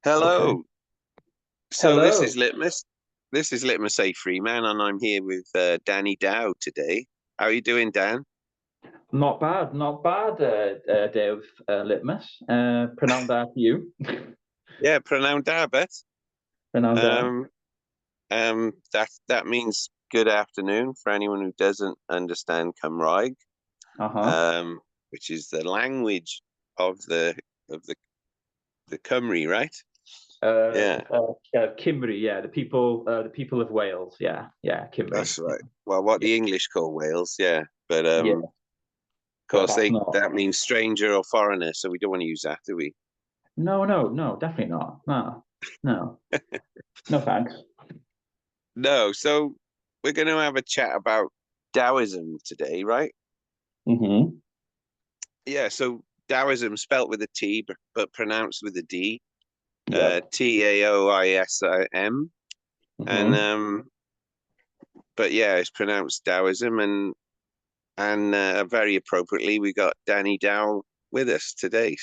Okay. Hello. So this is Hello. Litmus. This is Litmus A Freeman, and I'm here with Danny Dow today. How are you doing, Dan? Not bad, not bad, Dave Litmus. Pronounce that for you. Yeah, pronoun Dabet. Pronounce that. Um, that means good afternoon for anyone who doesn't understand Cymraeg, Uh-huh. um, which is the language of the Cymry, right? Yeah, Cymru, yeah, the people of Wales, yeah, yeah, Cymru. that's right. Well, what Yeah, the English call Wales, yeah. But yeah, of but course that's they not. that means stranger or foreigner, so we don't want to use that, do we? No, no, no, definitely not. No, no, no, thanks. No, so we're going to have a chat about Taoism today, right? Mm-hmm. Yeah, so Taoism spelt with a T but pronounced with a D, Yep. Taoism, and Mm-hmm. but yeah, it's pronounced Taoism, and very appropriately, we got Danny Dow with us today,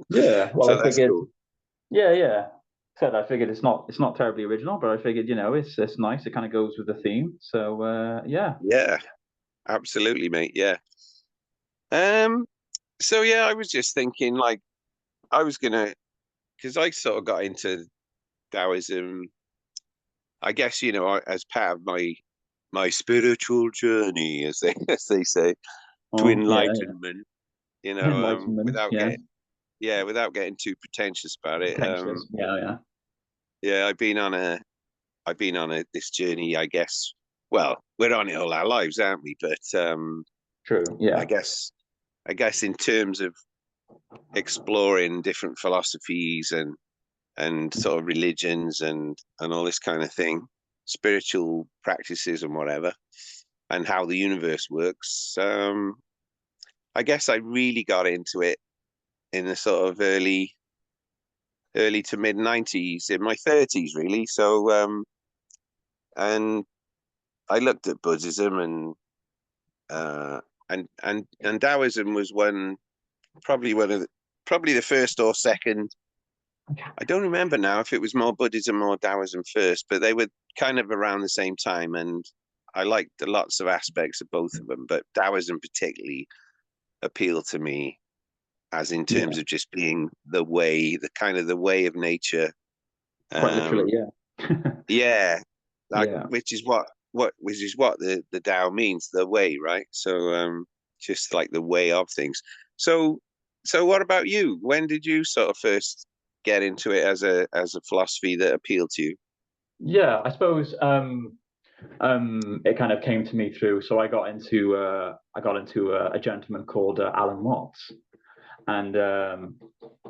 Yeah. Well, so I that's figured. cool. Yeah, yeah. Said I figured it's not terribly original, but I figured it's nice. It kind of goes with the theme. So yeah. Yeah, absolutely, mate. Yeah. Um. So yeah, I was just thinking, like, I was gonna, because I sort of got into Taoism. I guess, as part of my spiritual journey, as they as they say, to Oh yeah, yeah. enlightenment, Enlightenment. without Yeah. getting too pretentious about it. Pretentious. Yeah, yeah. Yeah, I've been on this journey, I guess. Well, we're on it all our lives, aren't we? But True. I Yeah. guess I guess in terms of exploring different philosophies and sort of religions and all this kind of thing, spiritual practices and whatever, and how the universe works. I guess I really got into it in the sort of early to mid '90s, in my 30s, really. And I looked at Buddhism uh, and Taoism was one of probably the first or second. I don't remember now if it was more Buddhism or Taoism first, but they were kind of around the same time, and I liked the lots of aspects of both of them, but Taoism particularly appealed to me as in terms Yeah. of just being the kind of the way of nature. Quite literally. Um, Yeah. yeah, like Yeah. which is what the Tao means, the way, right? Just like the way of things. So, so what about you? When did you sort of first get into it as a philosophy that appealed to you? Yeah. I suppose it kind of came to me through. So I got into a gentleman called Alan Watts, and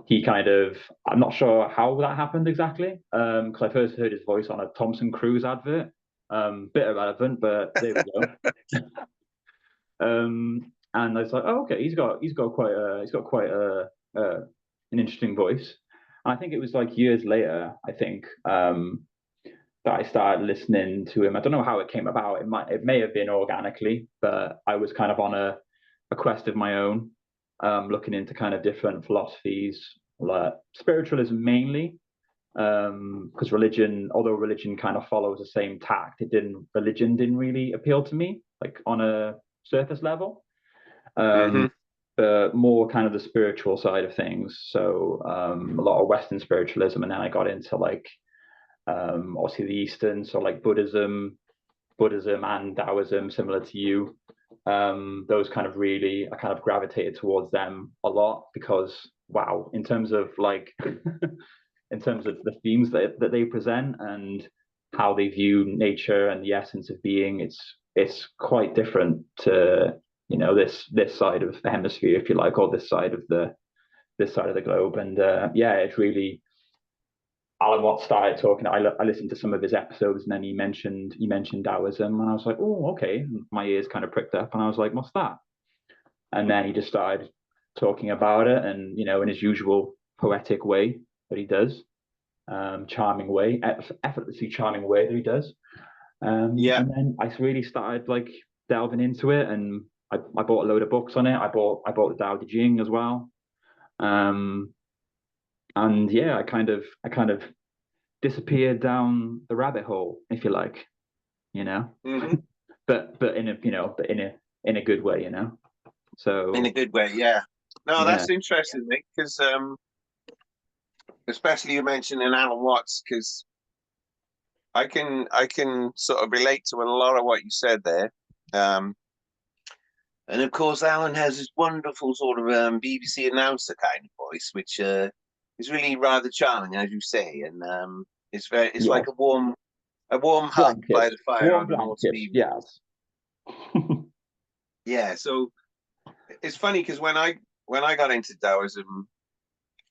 he kind of I'm not sure how that happened exactly because I first heard his voice on a Thompson Cruise advert. Bit irrelevant, but there we go. And I was like, oh, okay, he's got quite an interesting voice. And I think it was like years later, I think, that I started listening to him. I don't know how it came about. It may have been organically, but I was kind of on a quest of my own, looking into kind of different philosophies, like spiritualism mainly, because although religion kind of follows the same tact, religion didn't really appeal to me, like on a surface level. Hmm. Um, but more kind of the spiritual side of things. So a lot of Western spiritualism, and then I got into like obviously the Eastern, so like Buddhism and Taoism, similar to you. Those kind of really, I kind of gravitated towards them a lot because wow, in terms of like in terms of the themes that they present and how they view nature and the essence of being, it's quite different to this side of the hemisphere, if you like, or this side of the globe. And yeah, it's really Alan Watts started talking. I listened to some of his episodes, and then he mentioned Taoism, and I was like, oh, okay. And my ears kind of pricked up, and I was like, what's that? And then he just started talking about it, and in his usual poetic way that he does, charming way, effortlessly charming way that he does. Yeah. And then I really started like delving into it, and I bought a load of books on it. I bought the Tao Te Ching as well. Um, and yeah, I kind of disappeared down the rabbit hole, if you like, you know. Hmm. But in a but in a good way, you know. In a So good way, yeah. No, yeah, that's interesting, Nick, because especially you mentioning Alan Watts, because I can sort of relate to a lot of what you said there. Um, and of course, Alan has this wonderful sort of BBC announcer kind of voice, which is really rather charming, as you say, and it's yeah, like a warm hug warm by kiss, the fire warm on an blanket, autumn evening. yes. Yeah, so it's funny because when I got into Taoism,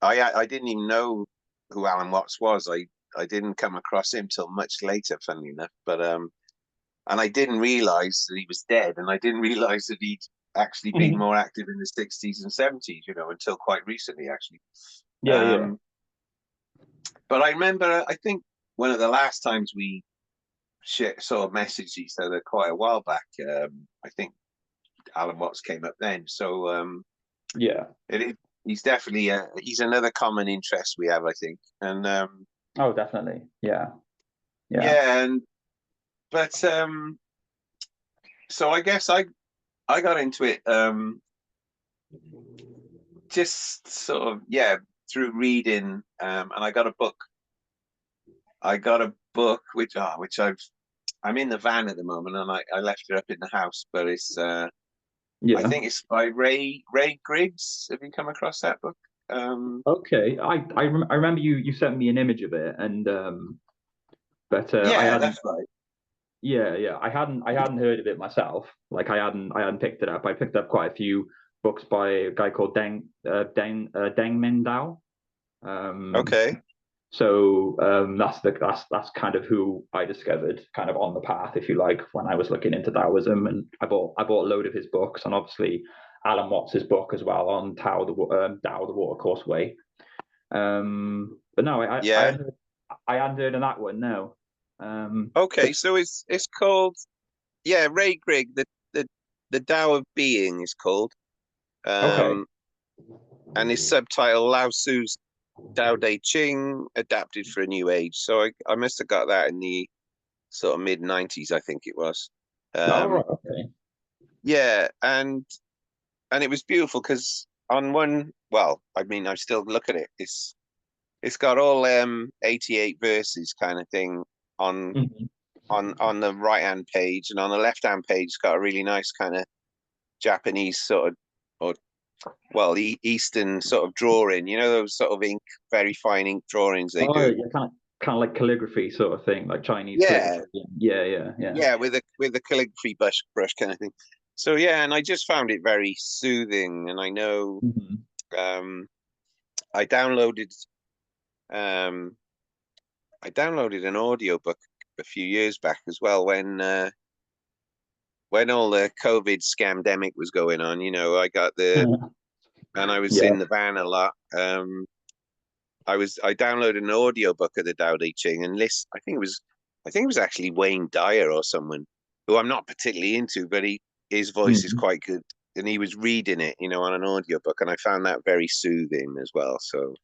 I didn't even know who Alan Watts was. I didn't come across him till much later, funnily enough. But and I didn't realize that he was dead, and I didn't realize that he'd actually been Mhm. more active in the 60s and 70s, until quite recently, actually. Yeah, yeah. Um, but I remember, I think one of the last times we sort of messaged each other quite a while back. I think Alan Watts came up then, so Yeah. it is. He's definitely he's another common interest we have, I think, and Oh, definitely. Yeah. Yeah. yeah, and but so I guess I got into it just sort of, yeah, through reading, and I got a book which I'm in the van at the moment, and I left it up in the house, but it's I Yeah. think it's by Ray Griggs. Have you come across that book? Okay. I remember you sent me an image of it, and but I Yeah, hadn't. that's right. Yeah, yeah. I hadn't heard of it myself. Like I hadn't picked it up. I picked up quite a few books by a guy called Deng Min Dao. Um, Okay. that's kind of who I discovered kind of on the path, if you like, when I was looking into Taoism, and I bought a load of his books, and obviously Alan Watts's book as well on Tao the Watercourse Way. But no, Yeah. I hadn't heard of that one. No. But Okay. So it's called, yeah, Ray Grigg, the Tao of Being is called. okay. Um, and his subtitle Lao Tzu's Tao Te Ching adapted for a new age. So I must have got that in the sort of mid 90s, I think it was. Oh, right. Um, Okay. yeah, and it was beautiful because on one, well, I mean, I still look at it. It's got all 88 verses kind of thing on Mhm. on the right hand page, and on the left hand page, it's got a really nice kind of Japanese sort of, or well, Eastern sort of drawing. You know those sort of ink, very fine ink drawings they Oh, do. yeah, kind of like calligraphy sort of thing, like Chinese Yeah, calligraphy. Yeah, yeah, yeah. yeah, with a calligraphy brush kind of thing. So yeah, and I just found it very soothing. And I know Mhm. um, I downloaded um, I downloaded an audiobook a few years back as well when all the COVID scamdemic was going on. I got and I was Yeah. in the van a lot. I downloaded an audiobook of the Tao Te Ching and list. I think it was actually Wayne Dyer or someone who I'm not particularly into, but his voice is Mhm. quite good, and he was reading it, on an audiobook, and I found that very soothing as well. So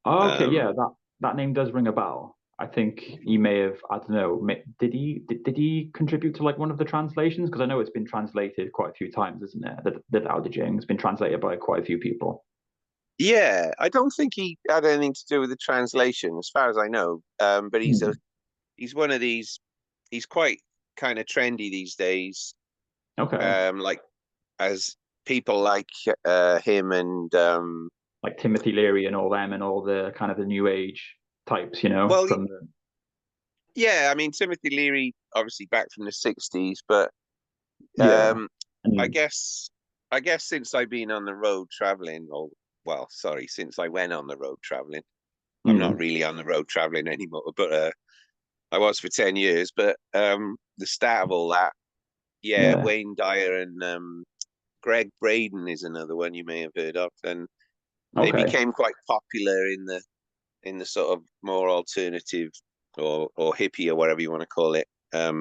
Oh, okay, um, yeah, that name does ring a bell. I think he may have, I don't know, did he contribute to like one of the translations? Because I know it's been translated quite a few times, isn't it? The Tao Te Ching has been translated by quite a few people. yeah, I don't think he had anything to do with the translation, as far as I know. But Hmm. he's one of these. He's quite kind of trendy these days. Okay. Like as people like him and Like Timothy Leary and all them and all the kind of the new age types, well, from the yeah, I mean Timothy Leary, obviously back from the '60s, but yeah. um, I And guess I guess since I've been on the road traveling, or well, sorry, since I went on the road traveling, I'm not mm, really on the road traveling anymore, but I was for 10 years. But the start of all that, yeah, yeah. Wayne Dyer and Greg Braden is another one you may have heard of, and they Okay. became quite popular in the sort of more alternative or hippie or whatever you want to call it, Yeah.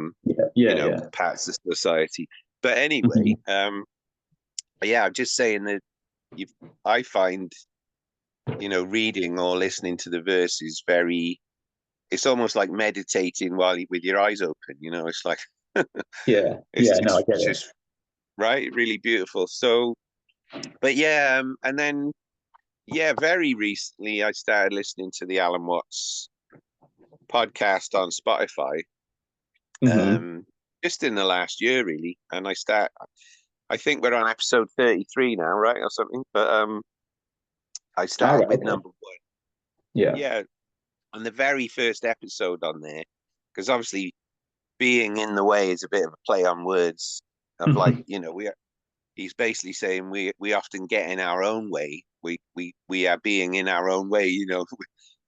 Yeah, yeah. parts of society. But anyway, Mhm. yeah, I'm just saying that you I find reading or listening to the verse is it's almost like meditating with your eyes open. It's like Yeah, it's yeah. No, I just get it's it. just right, really beautiful. So, but yeah, and then yeah, very recently I started listening to the Alan Watts podcast on Spotify. Mm-hmm. Um, just in the last year, really, and I think we're on episode 33 now, right, or something. But I All started right. with Okay. number one. Yeah. Yeah, on the very first episode on there, because obviously being in the way is a bit of a play on words of like, he's basically saying we often get in our own way. We are being in our own way.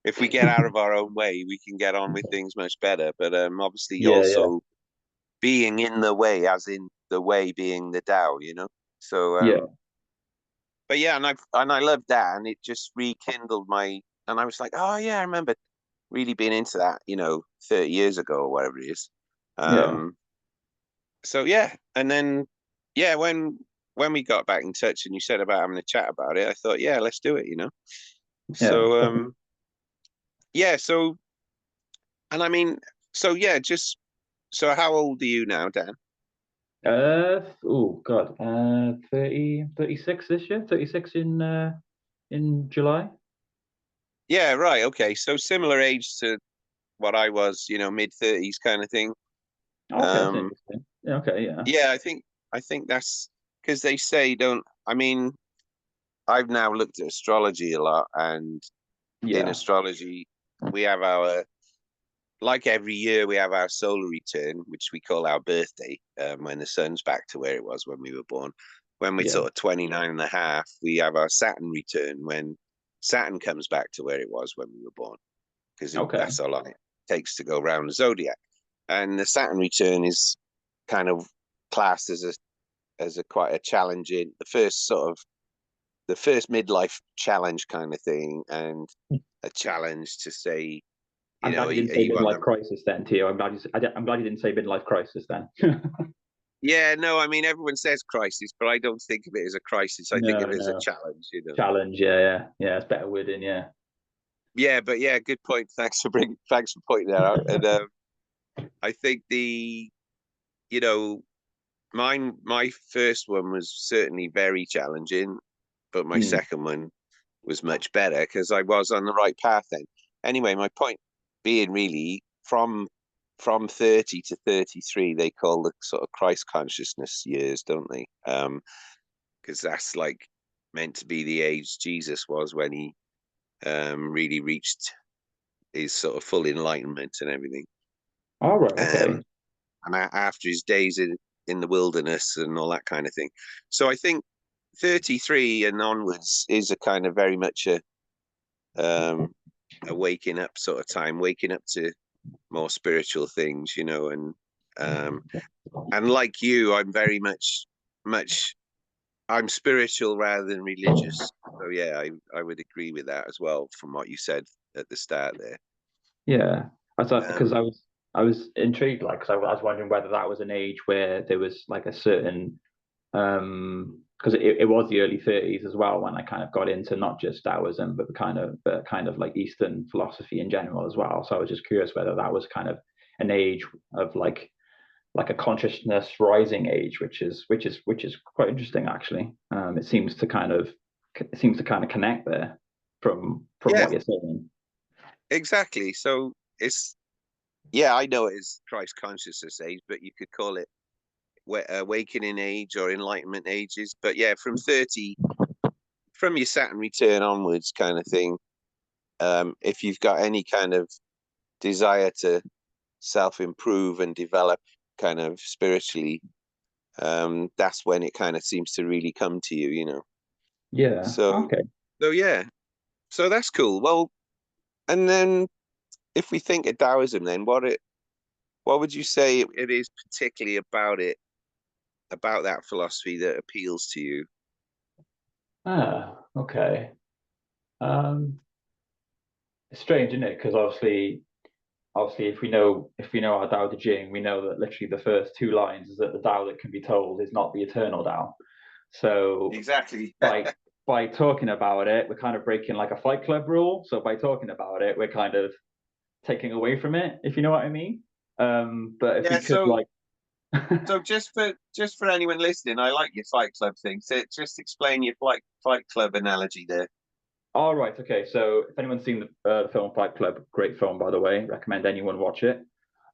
If we get out of our own way, we can get on with things much better. But obviously Yeah, yeah, also being in the way, as in the way being the Tao. So yeah, but yeah, and I loved that, and it just rekindled and I was like, oh yeah, I remember really being into that, 30 years ago or whatever it is. yeah, Um, so yeah, and then yeah, when we got back in touch and you said about having a chat about it, I thought, yeah, let's do it. yeah. So yeah, and I mean, so yeah, just so how old are you now, Dan? Oh God, 30, 36 this year, 36 in July. Yeah, right, okay. So similar age to what I was, mid-30s kind of thing. Okay, that's Um, interesting. Yeah, okay, yeah, yeah, I think that's because they say don't. I mean, I've now looked at astrology a lot, and in yeah, astrology, we have like every year we have our solar return, which we call our birthday, when the sun's back to where it was when we were born. When we're yeah. sort of 29 and a half, we have our Saturn return when Saturn comes back to where it was when we were born, because Okay. that's how long it takes to go around the zodiac. And the Saturn return is kind of classed as a quite a challenging, the first midlife challenge kind of thing, and a challenge to say, I'm glad are you didn't say you on midlife the crisis then, Tio. I'm glad you didn't say midlife crisis then. Yeah, no, I mean everyone says crisis, but I don't think of it as a crisis. I think No, of it as a no. challenge. Challenge, yeah, yeah, yeah. It's better wording, yeah. Yeah, but yeah, good point. Thanks for pointing that out. And I think you know, my first one was certainly very challenging, but my Mm. second one was much better because I was on the right path then. Anyway, my point being really from 30 to 33, they call the sort of Christ consciousness years, don't they? Because that's like meant to be the age Jesus was when he really reached his sort of full enlightenment and everything. All right, okay. Um, and after his days in the wilderness and all that kind of thing. So I think 33 and onwards is a kind of very much um, a waking up sort of time, waking up to more spiritual things, um, and like you, I'm very much I'm spiritual rather than religious. So yeah, I would agree with that as well from what you said at the start there. Yeah, I thought because Um, I was intrigued, like, because I was wondering whether that was an age where there was like a certain because it was the early 30s as well when I kind of got into not just Taoism but kind of like Eastern philosophy in general as well. So I was just curious whether that was kind of an age of like a consciousness rising age, which is quite interesting actually. It seems to kind of connect there from yeah, what you're saying. exactly. So it's yeah, I know it is Christ consciousness age, but you could call it awakening age or enlightenment ages. But yeah, from 30, from your Saturn return onwards, kind of thing. If you've got any kind of desire to self improve and develop, kind of spiritually, that's when it kind of seems to really come to you. Yeah. So, Okay. so yeah, so that's cool. Well, and then if we think of Taoism, then what would you say it is particularly about that philosophy that appeals to you? Okay. Um, it's strange, isn't it? Because obviously, if we know our Tao Te Ching, we know that literally the first two lines is that the Tao that can be told is not the eternal Tao. So Exactly. like by talking about it, we're kind of breaking like a Fight Club rule. So by talking about it, we're kind of taking away from it, if you know what I mean. But if we Yeah, could like, so just for anyone listening, I like your Fight Club thing. So just explain your Fight Club analogy there. all right, okay. So if anyone's seen the film Fight Club, great film by the way, recommend anyone watch it.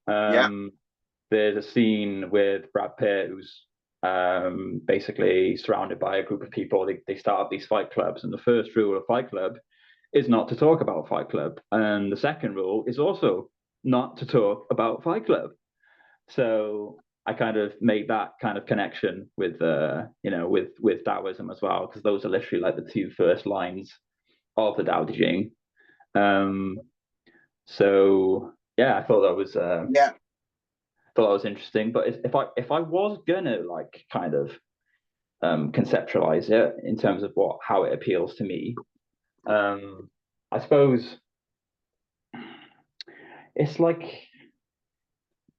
Yeah, Um, there's a scene with Brad Pitt who's basically surrounded by a group of people. They start up these fight clubs, and the first rule of Fight Club is not to talk about Fight Club, and the second rule is also not to talk about Fight Club. So I kind of made that kind of connection with with Taoism as well, because those are literally like the two first lines of the Tao Te Ching. Um, so yeah, yeah, thought that was interesting. But if I was gonna like kind of conceptualize it in terms of what how it appeals to me, I suppose it's like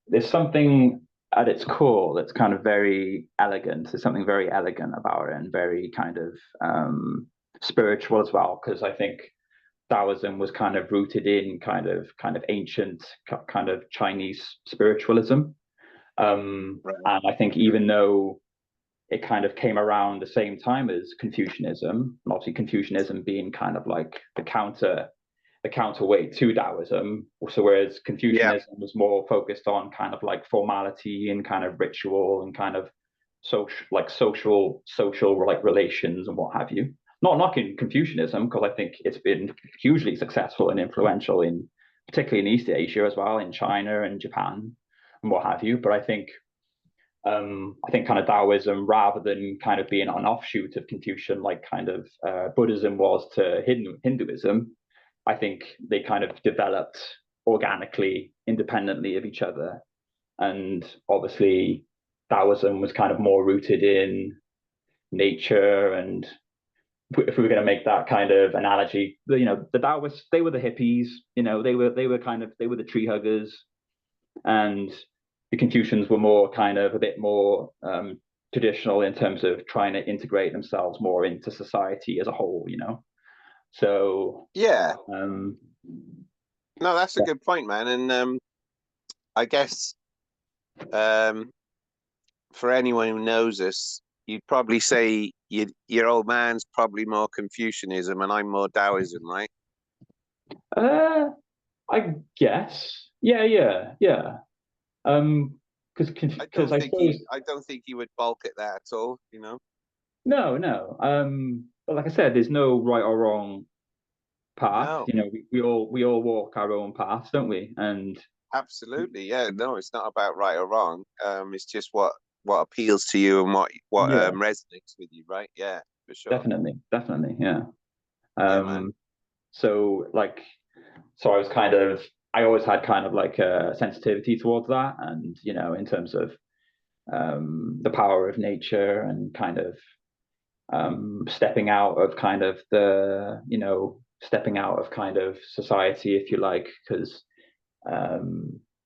there's something at its core that's kind of very elegant. There's something very elegant about it and very kind of spiritual as well. Because I think Taoism was kind of rooted in kind of ancient kind of Chinese spiritualism. right. And I think even though it kind of came around the same time as Confucianism, and obviously Confucianism being kind of like the counterweight to Taoism. So whereas Yeah, Confucianism was more focused on kind of like formality and kind of ritual and kind of social like relations and what have you. Not knocking Confucianism because I think it's been hugely successful and influential in particularly in East Asia as well, in China and Japan and what have you. But I think kind of Taoism, rather than kind of being an offshoot of Confucian, like kind of Buddhism was to Hinduism, I think they kind of developed organically, independently of each other. And obviously, Taoism was kind of more rooted in nature. And if we were going to make that kind of analogy, the Taoists, they were the hippies. They were the tree huggers, and the Confucians were more kind of a bit more traditional in terms of trying to integrate themselves more into society as a whole. So yeah. um, No, that's a good point, man. And I guess um, for anyone who knows us, you'd probably say your old man's probably more Confucianism and I'm more Taoism, right? uh, I guess, yeah. Because because I suppose I don't think he would balk at that at all, you know? no. But like I said, there's no right or wrong path. No, We all walk our own paths, don't we? And absolutely. Yeah, no, it's not about right or wrong. It's just what appeals to you and what yeah, resonates with you, right? Yeah, for sure. definitely, yeah. Yeah, man. Um, so like so I always had kind of like a sensitivity towards that, and in terms of the power of nature and kind of stepping out of kind of stepping out of kind of society, if you like, because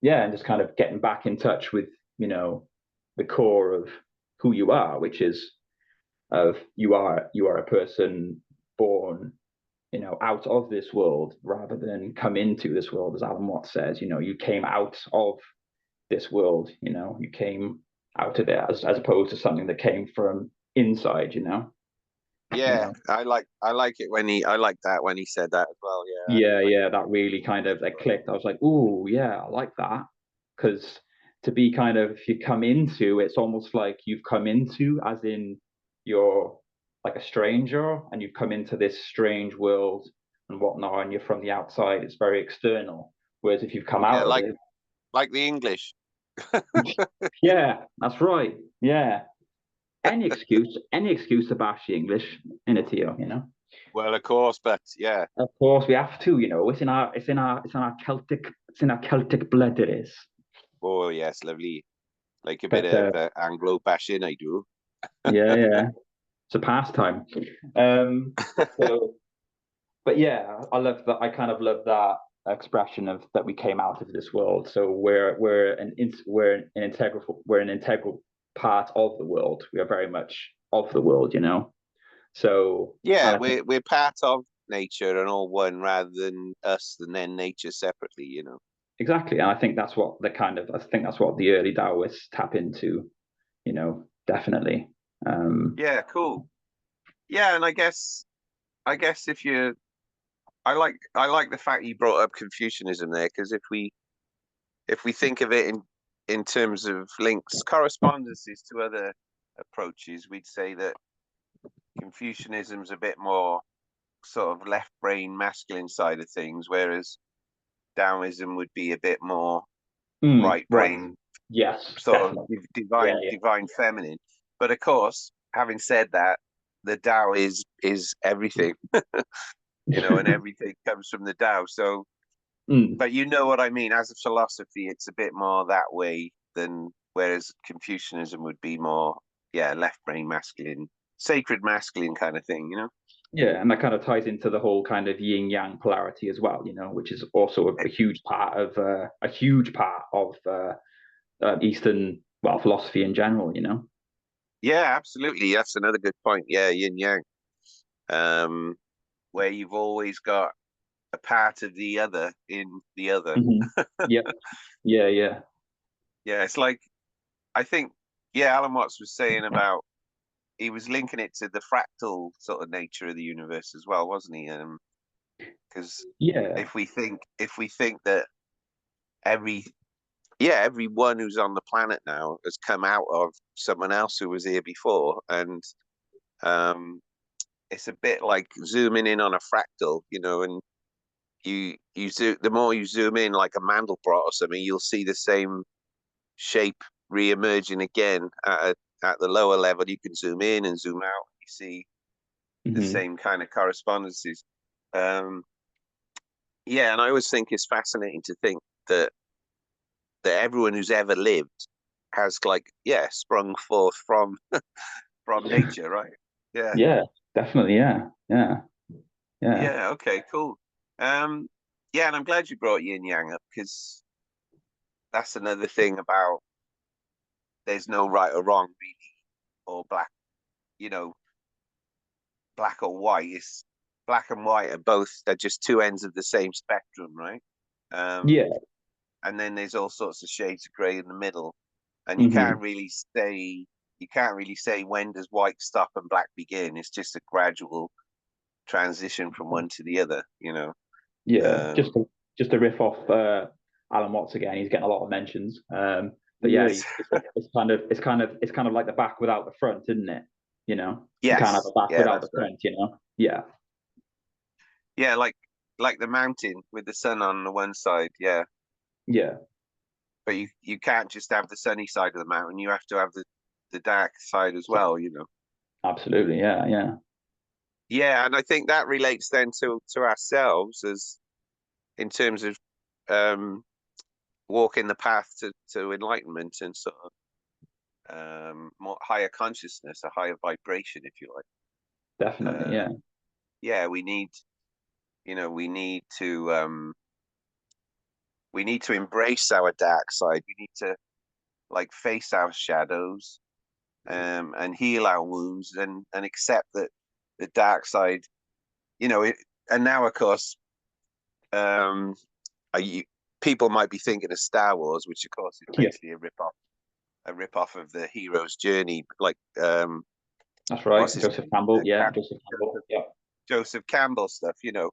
yeah, and just kind of getting back in touch with you know the core of who you are, which is of you are a person born out of this world rather than come into this world, as Alan Watts says. You came out of this world. You came out of it as opposed to something that came from inside. You Yeah, know. I like that when he said that as well. Yeah, Yeah, that really kind of like clicked. I was like, oh yeah, I like that because to be kind of if you come into, it's almost like you've come into, as in you're like a stranger and you've come into this strange world and whatnot, and you're from the outside. It's very external. Whereas if you've come yeah, out of it, like the English. yeah, that's right. Yeah, any excuse to bash the English in it to you. Well, of course, but yeah. Of course, we have to. It's in our Celtic blood. It is. Oh, yes, lovely. Like a bit But of Anglo bashing, I do. yeah, it's a pastime. So, but yeah, I love that. I kind of love that expression of that we came out of this world. So we're an integral part of the world. We are very much of the world. So, Yeah, and I think we're part of nature and all one rather than us and then nature separately, you know. exactly, and I think that's what the kind of I think that's what the early Taoists tap into. Definitely. Yeah, cool. Yeah, and I guess if you I like the fact you brought up Confucianism there, because if we think of it in terms of links, correspondences to other approaches, we'd say that Confucianism's a bit more sort of left brain masculine side of things, whereas Taoism would be a bit more right right. brain, Yes, sort of definitely. Yeah, yeah. divine feminine. But of course, having said that, the Tao is everything, you know, and everything comes from the Tao. So, Mm, but you know what I mean. As a philosophy, it's a bit more that way than whereas Confucianism would be more, yeah, left brain masculine, sacred masculine kind of thing, you know. yeah, and that kind of ties into the whole kind of yin yang polarity as well, which is also a huge part of Eastern philosophy in general. Yeah, absolutely. That's another good point. Yeah, yin yang. Um, where you've always got a part of the other in the other. Hmm. Yep. Yeah, yeah. Yeah, it's like I think yeah, Alan Watts was saying about he was linking it to the fractal sort of nature of the universe as well, wasn't he? Because Yeah. if we think that every yeah, everyone who's on the planet now has come out of someone else who was here before, and um, it's a bit like zooming in on a fractal, you know, and you zoom the more you zoom in like a Mandelbrot or something, you'll see the same shape re-emerging again at the lower level. You can zoom in and zoom out. You see the Hmm. same kind of correspondences. Um, yeah, and I always think it's fascinating to think that everyone who's ever lived has like yeah sprung forth from nature, right? Yeah, Yeah, definitely. Yeah, yeah, yeah, yeah. Okay, cool. Um, yeah, and I'm glad you brought yin yang up because that's another thing about there's no right or wrong really, or black, you know, black or white. It's black and white are both are just two ends of the same spectrum, right? Um, yeah. and then there's all sorts of shades of grey in the middle, and Hmm. you can't really say when does white stop and black begin. It's just a gradual transition from one to the other, you know. Yeah. Um, Just to riff off Alan Watts again, he's getting a lot of mentions. But yeah, yes, it's kind of like the back without the front, isn't it? You can't have yes, a back yeah, without the that's right. front. Yeah, Yeah, like the mountain with the sun on the one side, yeah. yeah, But you can't just have the sunny side of the mountain. You have to have the dark side as well, you know. absolutely. Yeah, yeah, Yeah, and I think that relates then to ourselves as in terms of um walking the path to enlightenment and sort of more higher consciousness, a higher vibration, if you like. definitely. Yeah, Yeah, you know, we need to embrace our dark side. We need to like face our shadows and heal our wounds and accept that the dark side, you know, and now of course, um, you, people might be thinking of Star Wars, which of course is yeah. basically a rip off of the hero's journey. Like, That's what's right. his Joseph name? Campbell. Yeah, Joseph Campbell. Joseph, Yeah, Joseph Campbell stuff, you know.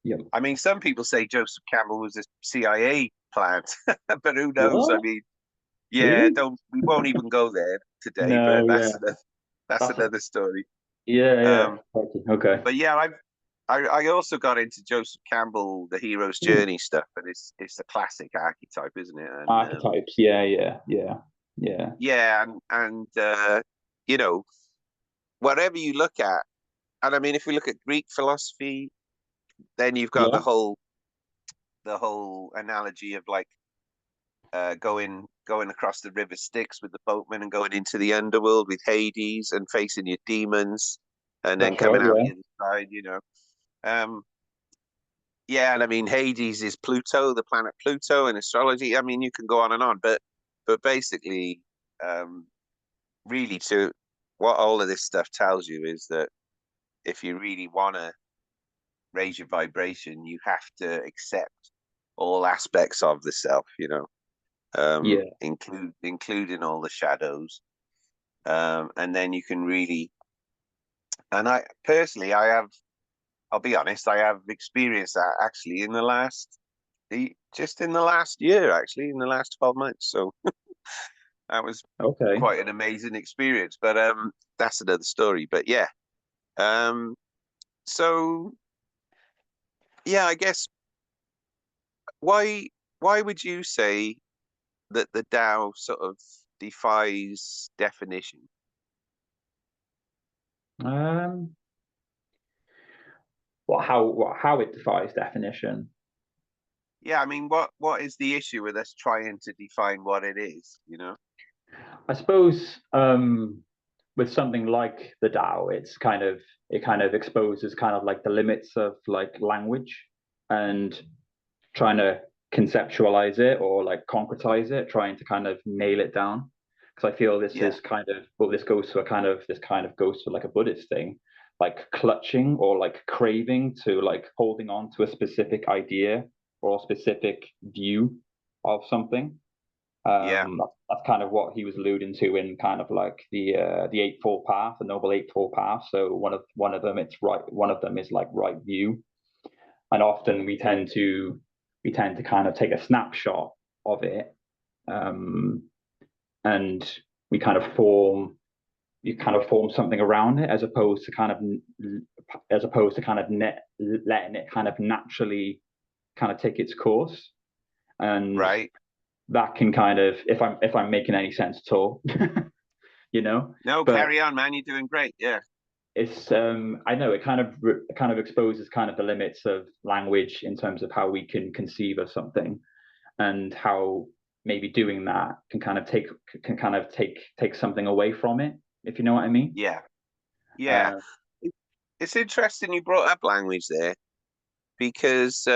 yeah. I mean, some people say Joseph Campbell was a CIA plant, but who knows? I What? mean, yeah, Really? don't we won't even go there today, but No. Yeah. that's That's a, another story. yeah, yeah. Um, Okay. but yeah, I also got into Joseph Campbell, the hero's Hmm. journey stuff, and it's a classic archetype, isn't it? And Archetypes. Yeah, yeah, yeah, yeah, yeah, and you know, whatever you look at, and I mean, if we look at Greek philosophy, then you've got yeah. the whole analogy of like going across the river Styx with the boatman and going into the underworld with Hades and facing your demons, and then That's right. coming out Yeah. the other side. You know, um, yeah, and I mean Hades is Pluto, the planet Pluto in astrology. I mean, you can go on and on, but basically, um, really, to what all of this stuff tells you is that if you really want to raise your vibration, you have to accept all aspects of the self, Yeah. including all the shadows. And then you can really, and I personally, I'll be honest, I have experienced that actually just in the last year, actually, in the last 12 months. So that was Okay. quite an amazing experience. But that's another story. But yeah, um, so yeah, I guess why why would you say that the Tao sort of defies definition? Um, how it defies definition? Yeah, I mean, what is the issue with us trying to define what it is, you know? I suppose with something like the Tao, it kind of exposes kind of like the limits of like language and trying to conceptualize it or like concretize it, trying to kind of nail it down. Because I feel this Yeah, is kind of well, this kind of goes to like a Buddhist thing, like clutching or like craving to like holding on to a specific idea or a specific view of something. yeah, That's kind of what he was alluding to in kind of like the eightfold path, the noble eightfold path. So one of them it's right, one of them is like right view, and often we tend to kind of take a snapshot of it, um, and we kind of form you kind of form something around it as opposed to kind of letting it kind of naturally kind of take its course, and right. that can kind of if I'm making any sense at all, you know. No, But carry on, man. You're doing great. Yeah, it's I know it kind of exposes kind of the limits of language in terms of how we can conceive of something and how maybe doing that can kind of take something away from it, if you know what I mean. yeah, yeah. Uh, It- It's interesting you brought up language there because,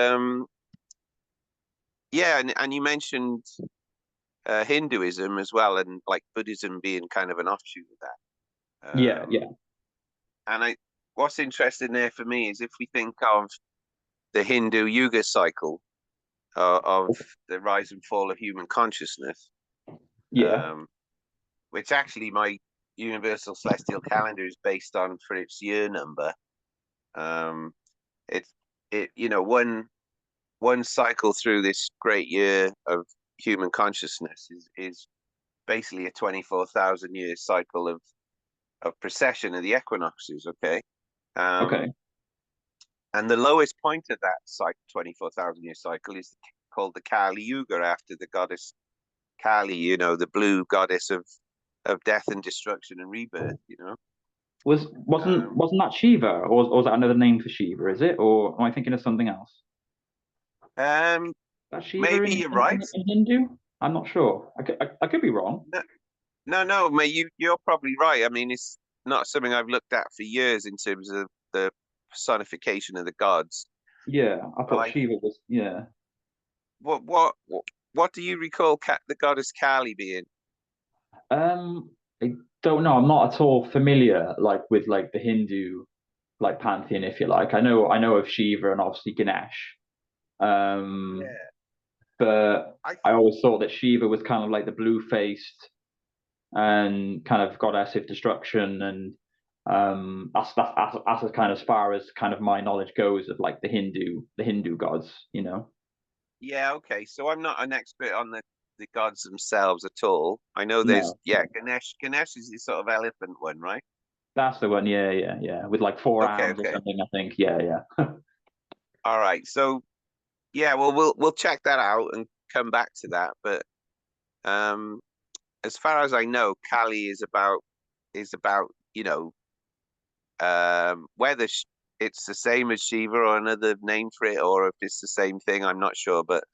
yeah, and you mentioned Hinduism as well, and like Buddhism being kind of an offshoot of that. yeah, yeah, And what's interesting there for me is if we think of the Hindu Yuga cycle of the rise and fall of human consciousness, yeah. um, which actually my universal celestial calendar is based on for its year number. Um, it one cycle through this great year of human consciousness is basically a 24,000 year cycle of precession of the equinoxes. Okay. Okay, Um, and the lowest point of that cycle, 24,000 year cycle, is called the Kali Yuga after the goddess Kali, the blue goddess of death and destruction and rebirth, Um, wasn't that Shiva, or was that another name for Shiva? Is it, or am I thinking of something else? um, That Shiva maybe you're right. in Hindu? I'm not sure. I could be wrong. No, no, mate, you're probably right. I mean, it's not something I've looked at for years in terms of the personification of the gods. Yeah, I But thought Shiva was. Yeah. what do you recall the goddess Kali being? Um, I don't know. I'm not at all familiar like with like the Hindu like pantheon, if you like. I know of Shiva and obviously Ganesh. Um, Yeah, but I I always thought that Shiva was kind of like the blue-faced and kind of goddess of destruction, and that's as kind of as far as kind of my knowledge goes of like the Hindu gods, you know. Yeah, okay. So I'm not an expert on the gods themselves at all. I know there's No, yeah, Ganesh is the sort of elephant one, right? that's the one. Yeah, yeah, yeah. With like four Okay, arms or okay. something, I think. Yeah, yeah. All right. So yeah, well we'll check that out and come back to that. But um as far as I know, Kali is about, whether it's the same as Shiva or another name for it, or if it's the same thing, I'm not sure. But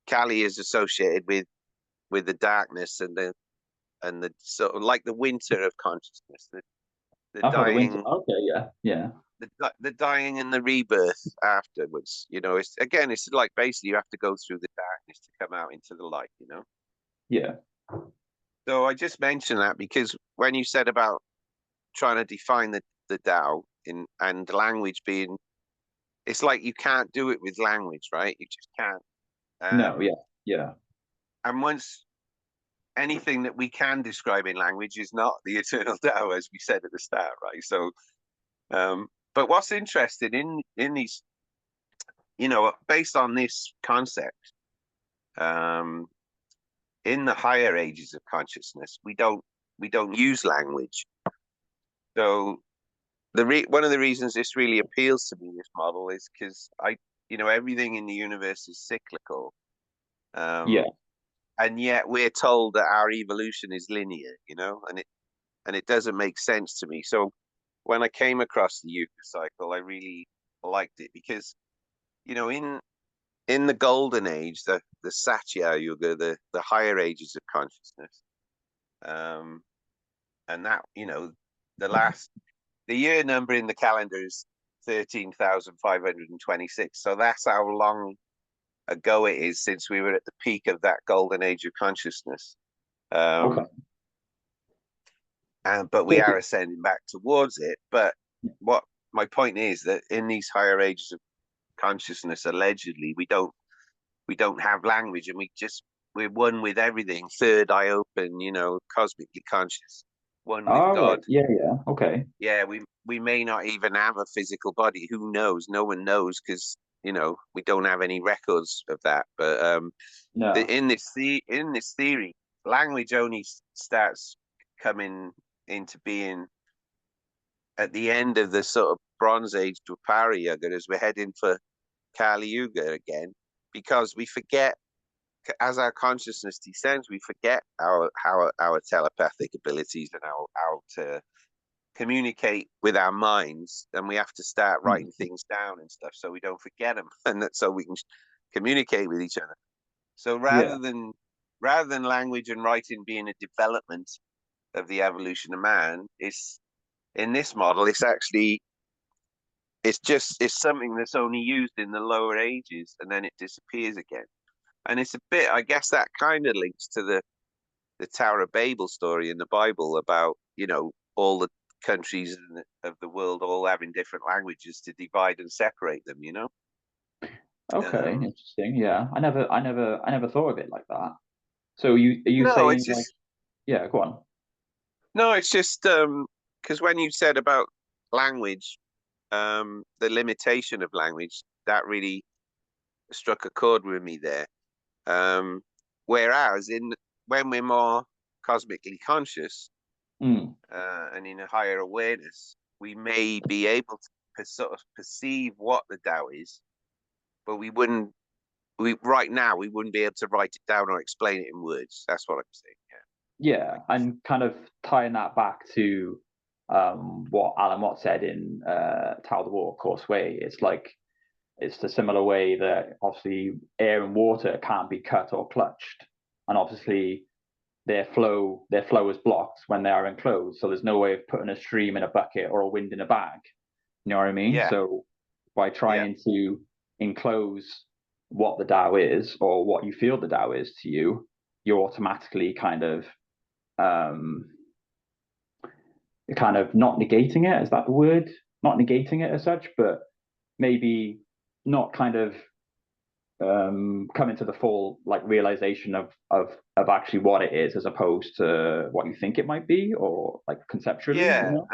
Kali is associated with the darkness and the sort of like the winter of consciousness, the I thought the winter. dying, Okay, yeah, yeah, the dying and the rebirth afterwards. It's like basically you have to go through the darkness to come out into the light. yeah, So I just mentioned that because when you said about trying to define the Tao, and language being, it's like you can't do it with language, right? You just can't. No, Um, yeah, yeah, and once anything that we can describe in language is not the eternal Tao, as we said at the start, right? So, but what's interesting in these, based on this concept, um, in the higher ages of consciousness, we don't use language. So one of the reasons this really appeals to me, this model, is because everything in the universe is cyclical, yeah. um, and yet we're told that our evolution is linear, and it doesn't make sense to me. So when I came across the Yuga cycle, I really liked it because in the golden age, the Satya Yuga, the higher ages of consciousness, um, and that the year number in the calendar is 13,526. So that's how long ago it is since we were at the peak of that golden age of consciousness. Okay. Um, but So we are ascending back towards it. But what my point is that in these higher ages of consciousness, allegedly, we don't have language, and we're one with everything, third eye open, cosmically conscious, one with all right. God. Yeah, yeah. Okay. Yeah, we may not even have a physical body. Who knows? No one knows because we don't have any records of that. But No. in this theory, language only starts coming into being at the end of the sort of Bronze Age to Pari Yuga as we're heading for Kali Yuga again, because we forget as our consciousness descends, we forget our telepathic abilities and how to communicate with our minds, and we have to start Mm. writing things down and stuff so we don't forget them, and that so we can communicate with each other. So Yeah. rather than language and writing being a development of the evolution of man, it's in this model, it's something that's only used in the lower ages and then it disappears again. And it's a bit, I guess, that kind of links to the Tower of Babel story in the Bible about, all the countries of the world all having different languages to divide and separate them. Okay. Um, Interesting. Yeah. I never thought of it like that. So are you no, it's saying like, just, yeah, go on. no, it's just, because when you said about language, the limitation of language, that really struck a chord with me there. Um, Whereas when we're more cosmically conscious, Mm. and in a higher awareness, we may be able to sort of perceive what the Tao is, but we wouldn't. We right now we wouldn't be able to write it down or explain it in words. That's what I'm saying. Yeah, Yeah, and kind of tying that back to what Alan Watt said in Tao of the War, Course Way. It's like it's the similar way that obviously air and water can't be cut or clutched, and obviously their flow is blocked when they are enclosed. So there's no way of putting a stream in a bucket or a wind in a bag. You know what I mean? yeah, So by yeah, trying to enclose what the Tao is or what you feel the Tao is to you, you're automatically um, kind of not negating it. Is that the word? Not negating it as such, but maybe not kind of coming to the full like realization of actually what it is as opposed to what you think it might be or like conceptually, you yeah. know?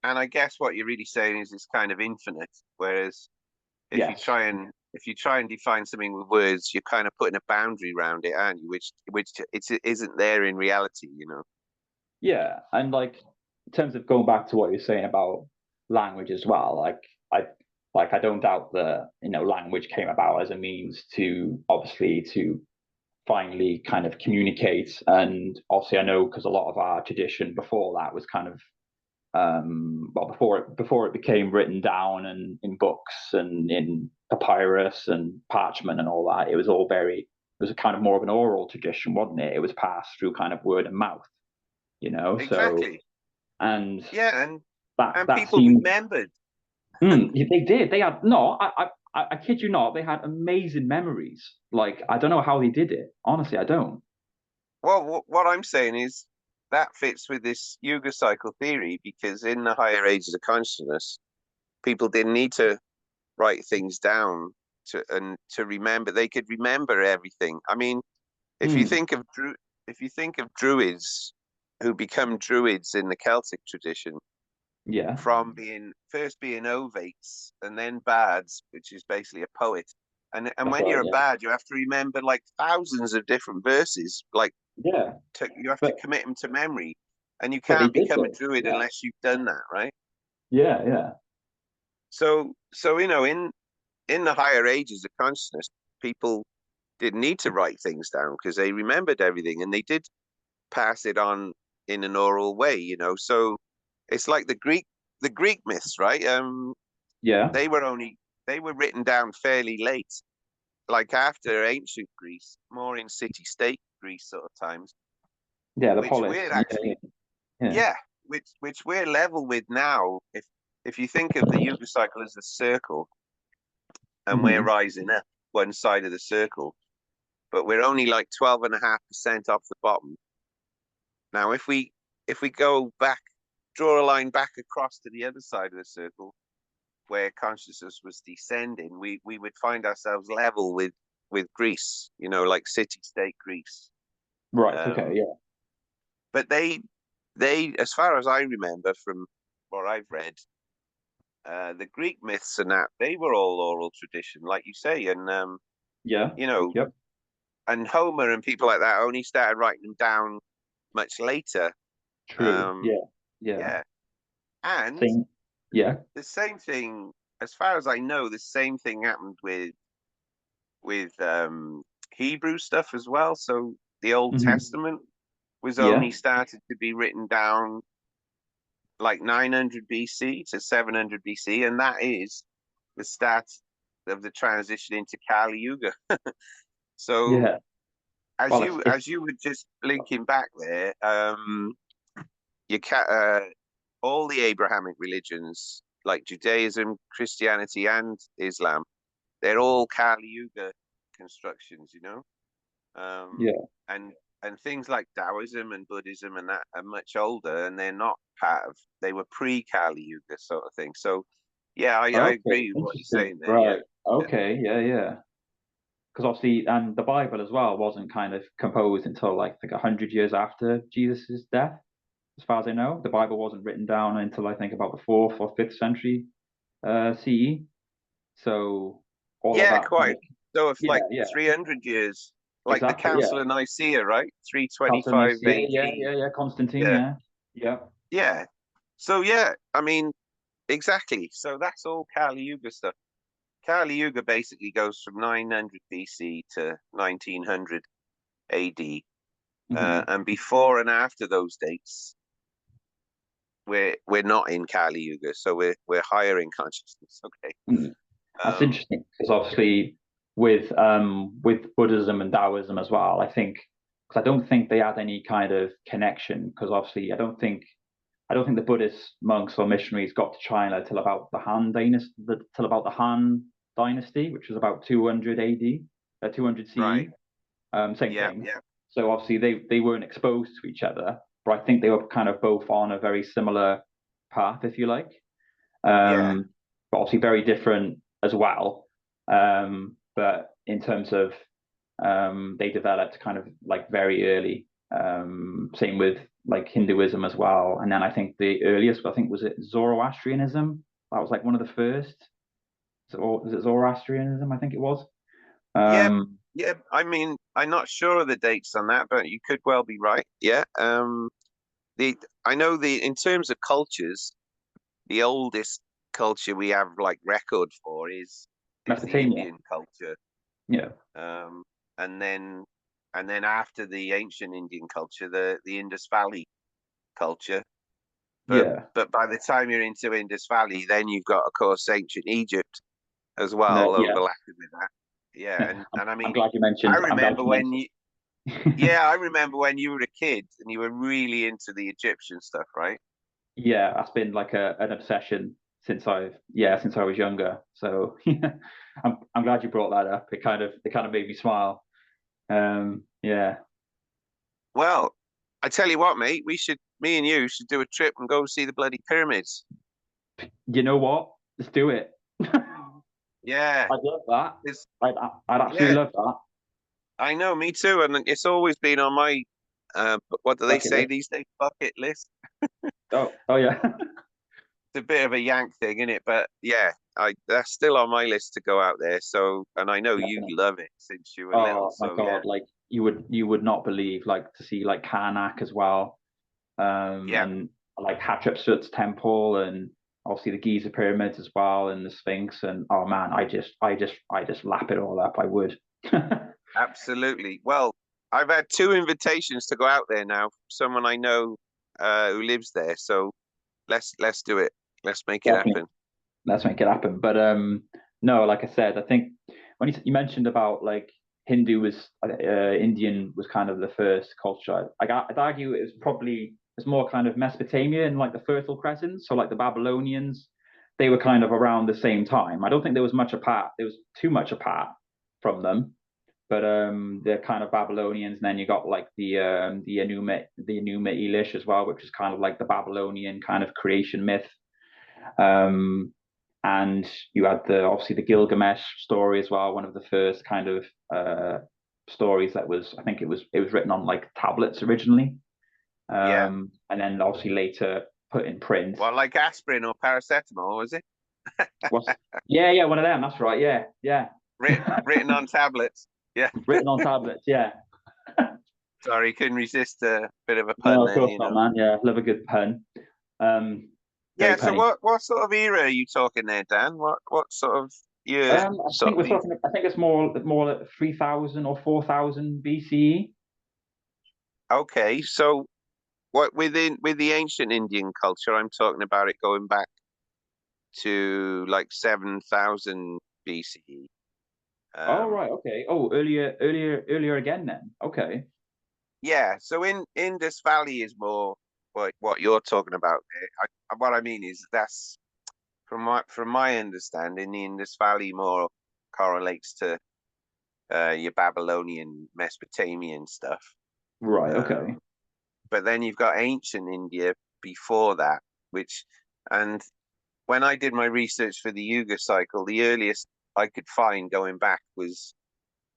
And I guess what you're really saying is it's kind of infinite. Whereas if you Yes. try and define something with words, you're kind of putting a boundary around it, aren't you? Which it isn't there in reality. Yeah. And like in terms of going back to what you're saying about language as well, I don't doubt that, language came about as a means to obviously to finally kind of communicate. And obviously I know because a lot of our tradition before that was kind of well before it became written down and in books and in papyrus and parchment and all that, it was a kind of more of an oral tradition, wasn't it? It was passed through kind of word and mouth, so Exactly. and Yeah, and that and that people seemed remembered. they did. They had no, I kid you not, they had amazing memories. Like I don't know how they did it. Honestly, I don't. Well, what I'm saying is, that fits with this Yuga cycle theory, because in the higher ages of consciousness, people didn't need to write things down to remember. They could remember everything. I mean, if you Hmm. think of druids who become druids in the Celtic tradition, Yeah. from being first being ovates and then bards, which is basically a poet. And That's when right. you're a Yeah. bard, you have to remember like thousands of different verses. Like Yeah. you have to But commit them to memory, and you they can't did become a though. druid Yeah. unless you've done that, right? Yeah. Yeah. So in the higher ages of consciousness, people didn't need to write things down because they remembered everything, and they did pass it on in an oral way. So it's like the Greek myths, right? Yeah. They were only they were written down fairly late, like after ancient Greece, more in city-state Greece sort of times, Yeah. The which polis. we're Yeah. Yeah. actually, Yeah. yeah, which we're level with now. If you think of the Yuga cycle as a circle, and we're Hmm. rising up one side of the circle, but we're only like 12.5% off the bottom. Now, if we go back, draw a line back across to the other side of the circle, where consciousness was descending, we would find ourselves level with Greece, like city-state Greece. Right. Okay. Um, Yeah. but they, as far as I remember from what I've read, the Greek myths and that, they were all oral tradition, like you say, and Yeah. you know, Yep. and Homer and people like that only started writing them down much later. True. Um, Yeah. Yeah. yeah, and Same. Yeah. the same thing, as far as I know, the same thing happened with Hebrew stuff as well. So the Old Hmm. Testament was Yeah. only started to be written down like 900 BC to 700 BC, and that is the start of the transition into Kali Yuga. So Yeah. as Well, you it's as you were just blinking back there, you all the Abrahamic religions like Judaism, Christianity, and Islam, they're all Kali Yuga constructions. Um, yeah. and and things like Taoism and Buddhism and that are much older, and they're not part of. They were pre-Kali Yuga sort of thing. So, yeah, I Okay. agree with what you're Interesting. saying there. Yeah, Right. yeah, Okay. Yeah. Yeah. Because obviously, and the Bible as well wasn't kind of composed until like 100 years after Jesus' death, as far as I know. The Bible wasn't written down until I think about the fourth or fifth century CE. So all of yeah, that kind quite. of So, if yeah, like yeah, 300 years, like the exactly, yeah. Council of Nicaea, right? Council of 325 Nicaea, yeah, AD. yeah, yeah. Constantine, Yeah, yeah, yeah. yeah. So, yeah, I mean, exactly. So that's all Kali Yuga stuff. Kali Yuga basically goes from 900 BC to 1900 AD. Hmm. And before and after those dates, we're not in Kali Yuga, so we're higher in consciousness. Okay. That's Um, interesting because obviously with Buddhism and Taoism as well, I think because I don't think they had any kind of connection because obviously I don't think the Buddhist monks or missionaries got to China till about the Han Dynasty, which was about 200 AD, 200 right. CE. Same Yeah. thing. Yeah. So obviously they weren't exposed to each other, but I think they were kind of both on a very similar path, if you like. Yeah. But obviously very different as well. But in terms of they developed kind of like very early. Same with like Hinduism as well. And then I think the earliest, I think was it Zoroastrianism? That was like one of the first. Or is it Zoroastrianism? I think it was. Yeah. Um, Yeah. I mean, I'm not sure of the dates on that, but you could well be right. Yeah. The I know the in terms of cultures, the oldest culture we have like record for is the Mesopotamia. Indian culture. Yeah. Um, and then after the ancient Indian culture, the Indus Valley culture. But Yeah. but by the time you're into Indus Valley, then you've got, of course, ancient Egypt as No, well yeah. overlapping with that. Yeah, and I I'm mean, glad you I mentioned. I'm glad remember you when mentioned. I remember when you were a kid and you were really into the Egyptian stuff, right? Yeah, that's been like an obsession since I was younger. So yeah, I'm glad you brought that up. It kind of made me smile. Yeah. Well, I tell you what, mate, me and you should do a trip and go see the bloody pyramids. You know what? Let's do it. I'd Yeah, love that. it's I'd absolutely yeah, love that. I know, me too, and it's always been on my what do they Bucket say list. these days? Bucket list. Oh yeah. It's a bit of a yank thing, isn't it? But yeah, I that's still on my list to go out there. So, and I know you Definitely. love it since you were little. Oh my So yeah, God, like you would not believe like to see like Karnak as well, yeah, and like Hatshepsut's temple, and obviously the Giza pyramids as well, and the Sphinx, and oh man, I just lap it all up. I would. absolutely. Well, I've had two invitations to go out there now from someone I know who lives there. So let's do it. Let's make it Definitely, happen. let's make it happen. But no, like I said, I think when you mentioned about like Hindu was Indian was kind of the first culture. I'd argue it was probably it's more kind of Mesopotamia and like the Fertile Crescent. So like the Babylonians, they were kind of around the same time. I don't think there was much apart. There was too much apart from them. But they're kind of Babylonians, and then you got like the Enuma Elish as well, which is kind of like the Babylonian kind of creation myth. Um, and you had the obviously the Gilgamesh story as well, one of the first kind of stories that was I think it was written on like tablets originally, Yeah. and then obviously later put in print. Well, like aspirin or paracetamol, was it? Was yeah, one of them. That's right. Yeah, yeah. Written on tablets. Yeah. Written on tablets. Yeah. Sorry, couldn't resist a bit of a pun No, of there, course you not, know. man. Yeah, love a good pun. Um, Yeah, Very so punny. what sort of era are you talking there, Dan? What sort of year I sort think of we're these? talking. I think it's more like 3,000 or 4,000 BCE. Okay, so what with the ancient Indian culture, I'm talking about it going back to like 7,000 BCE. Oh Um, right, okay. Oh, earlier again then. Okay. yeah, so in Indus Valley is more what you're talking about there. What I mean is that's from my understanding, the Indus Valley more correlates to your Babylonian, Mesopotamian stuff. Right. Okay. Um, but then you've got ancient India before that, which, and when I did my research for the Yuga cycle, the earliest I could find going back was,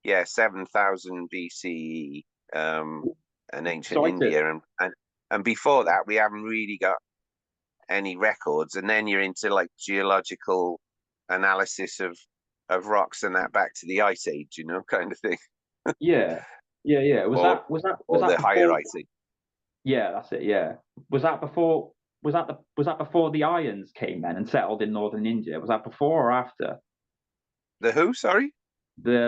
yeah, 7,000 BCE, and ancient Sorry to. India. And before that, we haven't really got any records. And then you're into like geological analysis of rocks and that back to the Ice Age, kind of thing, Yeah. Yeah. Yeah. Was or that was that was or that the higher before? Ice Age. Yeah, that's it. Yeah. Was that before? Was that before the Ions came then and settled in northern India? Was that before or after? The who? Sorry. They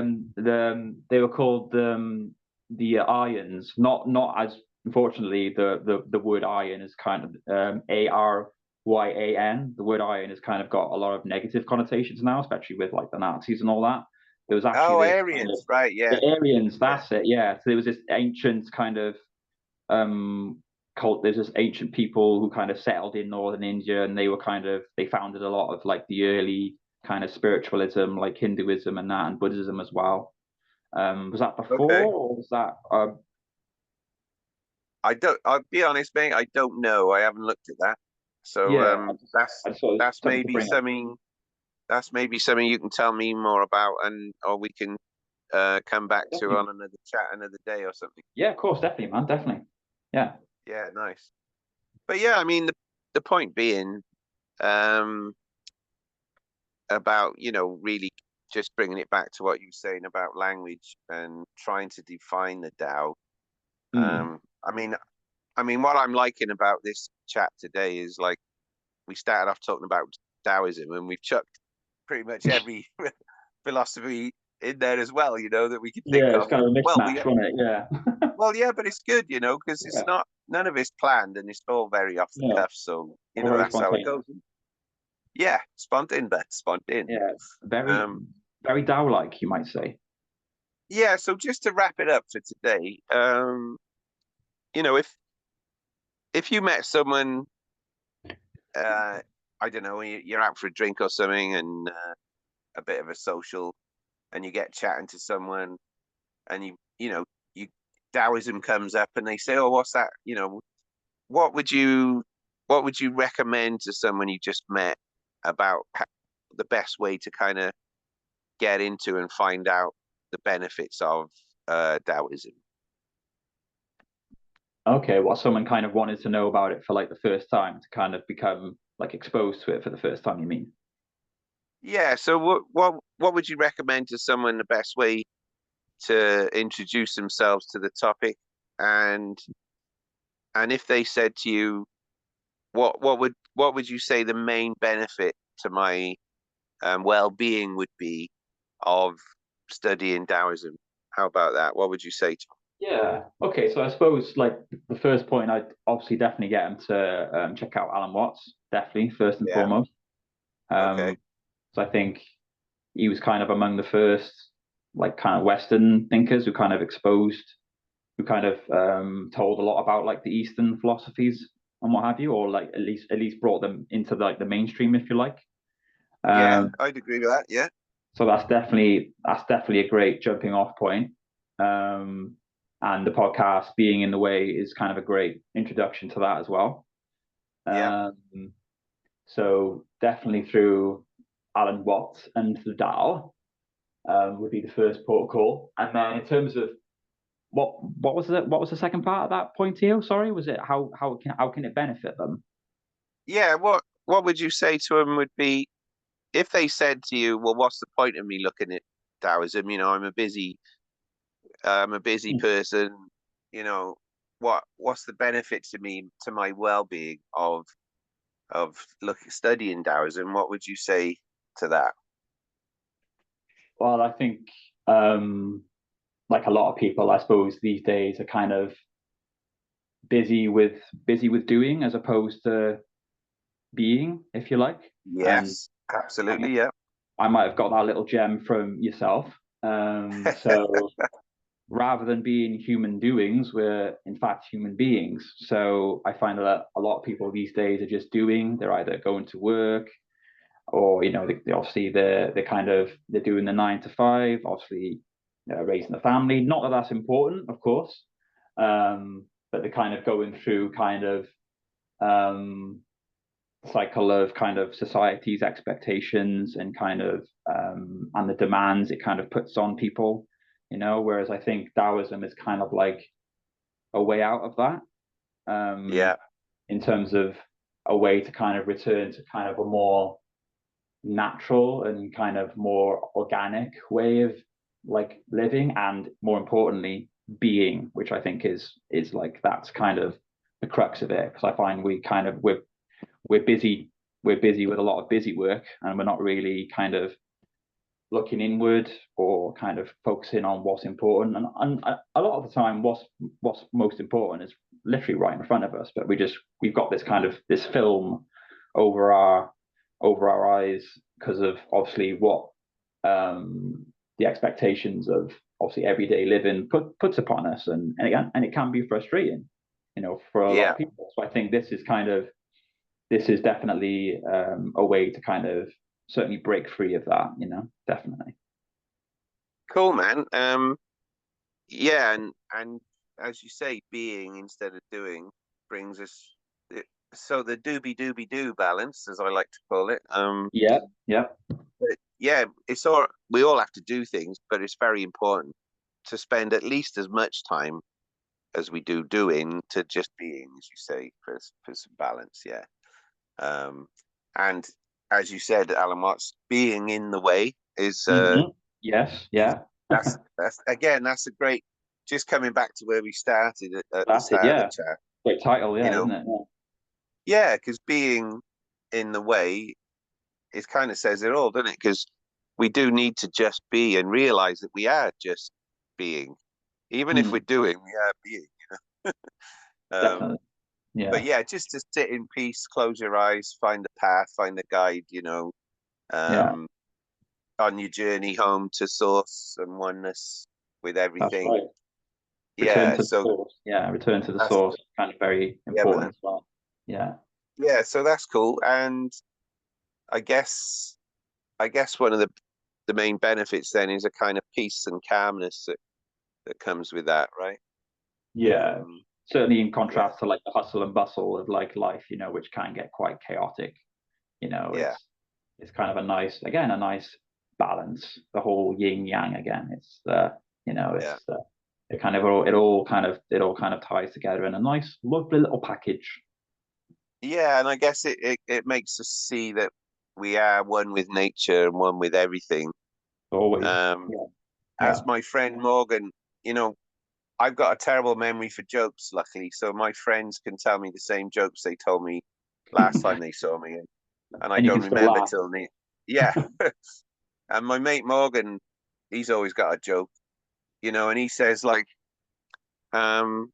were called the ions, not as unfortunately the word iron is kind of Aryan. The word iron has kind of got a lot of negative connotations now, especially with like the Nazis and all that. There was actually Oh, this kind of Aryans, right? Yeah, the Aryans, yeah. that's it, yeah. So there was this ancient kind of cult. There's this ancient people who kind of settled in northern India, and they founded a lot of like the early kind of spiritualism, like Hinduism and that, and Buddhism as well. Was that Okay. before, or was that? I don't. I'll be honest, mate. I don't know. I haven't looked at that. So Yeah, I just thought it was that's something to maybe bring up. something you can tell me more about, and or we can come back to Definitely. on another chat another day or something. Yeah, of course, definitely, man, definitely. Yeah. Yeah, nice. But yeah, I mean the point being um about really just bringing it back to what you were saying about language and trying to define the Tao. Mm. I mean, what I'm liking about this chat today is like we started off talking about Taoism, and we've chucked pretty much every philosophy in there as well, that we could think Yeah, it's of. kind of a Well, mismatch, wasn't it? Yeah. yeah, but it's good, because it's Yeah. not none of it's planned and it's all very off the No, cuff. So all very that's how it spontaneous. goes. Yeah, spontaneous, but spontaneous. Yeah, very, Um, very Tao-like, you might say. yeah. So just to wrap it up for today, if you met someone, uh, I don't know, you're out for a drink or something, and a bit of a social, and you get chatting to someone, and you Taoism comes up and they say, "Oh, what's that?" What would you what would you recommend to someone you just met about the best way to kind of get into and find out the benefits of Taoism? Okay, what someone kind of wanted to know about it for like the first time to kind of become like exposed to it for the first time, you mean? Yeah, so what would you recommend to someone the best way to introduce themselves to the topic? And if they said to you, what would you say the main benefit to my well-being would be of studying Taoism? How about that? What would you say to Yeah. Okay. So I suppose like the first point, I'd obviously definitely get him to check out Alan Watts, definitely first and them? Yeah. foremost. Okay. Um, so I think he was kind of among the first like kind of Western thinkers who kind of exposed, who kind of told a lot about like the Eastern philosophies and what have you, or like at least brought them into like the mainstream, if you like. Yeah, Um, I'd agree with that. Yeah. so that's definitely a great jumping off point. Um, and the podcast being in the way is kind of a great introduction to that as well. Yeah. Um, so definitely through Alan Watts and the Tao would be the first protocol. And then in terms of what was the second part of that point to you? Sorry, was it how can it benefit them? Yeah. What would you say to them would be if they said to you, "Well, what's the point of me looking at Taoism? I'm a busy person. You know, what's the benefit to me to my well-being of studying Taoism?" What would you say to that? Well, I think like a lot of people, I suppose these days are kind of busy with doing as opposed to being, if you like. And Yes, I, absolutely. Yeah. I might have got that little gem from yourself. So rather than being human doings, we're in fact human beings. So I find that a lot of people these days are just doing. They're either going to work or they obviously they're doing the 9 to 5, obviously raising the family. Not that that's important, of course, but they're kind of going through kind of um, cycle of kind of society's expectations and kind of and the demands it kind of puts on people, whereas I think Taoism is kind of like a way out of that, Yeah. in terms of a way to kind of return to kind of a more natural and kind of more organic way of like living, and more importantly being, which I think is like that's kind of the crux of it, because I find we're busy we're busy with a lot of busy work, and we're not really kind of looking inward or kind of focusing on what's important. And a lot of the time what's most important is literally right in front of us, but we've got this kind of this film over our eyes because of obviously what the expectations of obviously everyday living puts upon us, and it can be frustrating, for a lot Yeah. of people. So I think this is definitely a way to kind of certainly break free of that, definitely. Cool, man. Yeah, and as you say, being instead of doing brings us so the doobie do balance, as I like to call it. Yeah, yeah, But yeah, it's all we all have to do things, but it's very important to spend at least as much time as we do doing to just being, as you say, for some balance. Yeah. Um, and as you said, Alan Watts, being in the way yes, is yeah. that's again that's a great. Just coming back to where we started at the That's it, start of the yeah. chat, Great title, you yeah, know, isn't it? yeah, because being in the way, it kind of says it all, doesn't it? Because we do need to just be and realize that we are just being, even Yeah. if we're doing, we are being. Um, Definitely, but yeah, yeah, just to sit in peace, close your eyes, find a path, find a guide, yeah. um, on your journey home to source and oneness with That's everything. right. Return Yeah, to the so source. Yeah, return to the that's source. Kind of very yeah, important man. as well. Yeah. Yeah, so that's cool. And I guess one of the main benefits then is a kind of peace and calmness that comes with that, right? Yeah, certainly in Yeah, contrast to like the hustle and bustle of like life, which can get quite chaotic. yeah, It's kind of a nice balance. The whole yin yang again. yeah, It all kind of ties together in a nice, lovely little package. yeah. And I guess it makes us see that we are one with nature and one with everything. Always. Um, Yeah. as Yeah. my friend Morgan, you know, I've got a terrible memory for jokes, luckily, so my friends can tell me the same jokes they told me last time they saw me, and I And you can don't still remember laugh. till the yeah. And my mate Morgan, he's always got a joke, and he says like, um,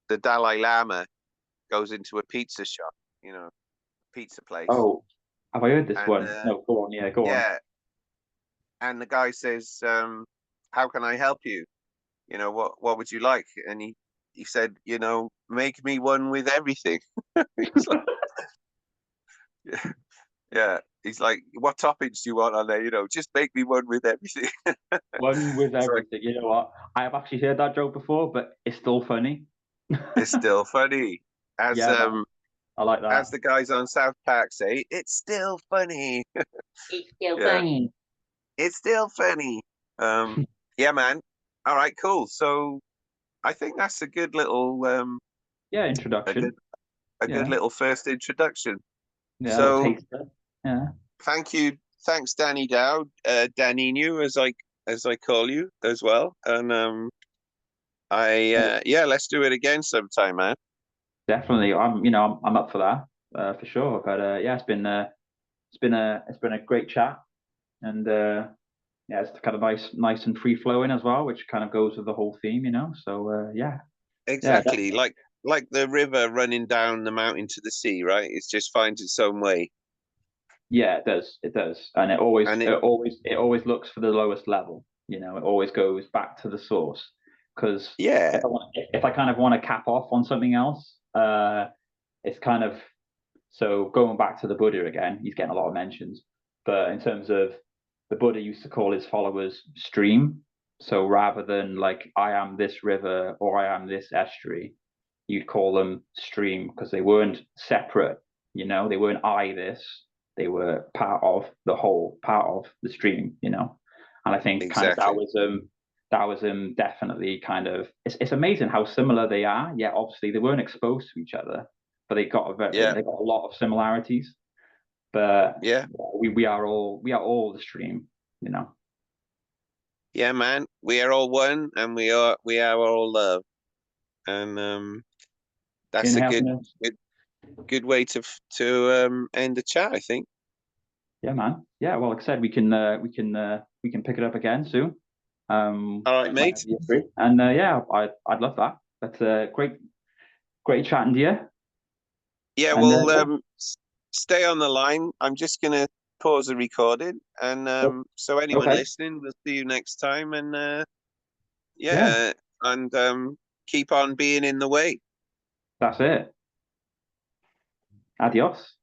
the Dalai Lama goes into a pizza shop, pizza place, Oh, have I heard this and one? No, go on. Yeah, go on. yeah, and the guy says, "How can I help you? What would you like?" And he said, "Make me one with everything." He's like, yeah, yeah. He's like, "What toppings do you want on there? Just make me one with everything." One with So everything. You know what? I have actually heard that joke before, but it's still funny. it's still funny. As Yeah, man. I like that. as the guys on South Park say, it's still funny. It's still Yeah, funny. it's still funny. Um, yeah, man. All right, cool. So I think that's Yeah, a good introduction. a good Yeah. little first introduction. Yeah, a little So taster. Yeah. thank you, thanks, Danny Dowd, Danny New, as I call you as well. And yeah, let's do it again sometime, man. Definitely. I'm up for that, for sure. But yeah, it's been a great chat. And yeah, it's kind of nice and free flowing as well, which kind of goes with the whole theme. So yeah. Yeah, Exactly, like the river running down the mountain to the sea, right? It just finds its own way, yeah, it does. It does. And and it it always looks for the lowest level. It always goes back to the source. Because yeah, if I kind of want to cap off on something else, it's kind of so going back to the Buddha again, he's getting a lot of mentions. But in terms of the Buddha used to call his followers stream. So rather than like I am this river or I am this estuary, you'd call them stream because they weren't separate. They weren't I this. They were part of the whole, part of the stream. And I think kind of exactly, Taoism definitely kind of it's amazing how similar they are. Yet obviously they weren't exposed to each other, but yeah, they got a lot of similarities. But yeah, we are all the stream. You know, yeah, man. We are all one, and we are all love, and in that's a happiness. good, good way to end the chat, I think. Yeah, man. Yeah. Well, like I said, we can pick it up again soon. All right, Whenever mate. you're free. And yeah, I'd love that. But great chatting to you. Yeah, And well, yeah, stay on the line. I'm just gonna pause the recording, and oh, so anyone okay. listening, we'll see you next time, and Yeah, yeah, and keep on being in the way. that's it. Adios.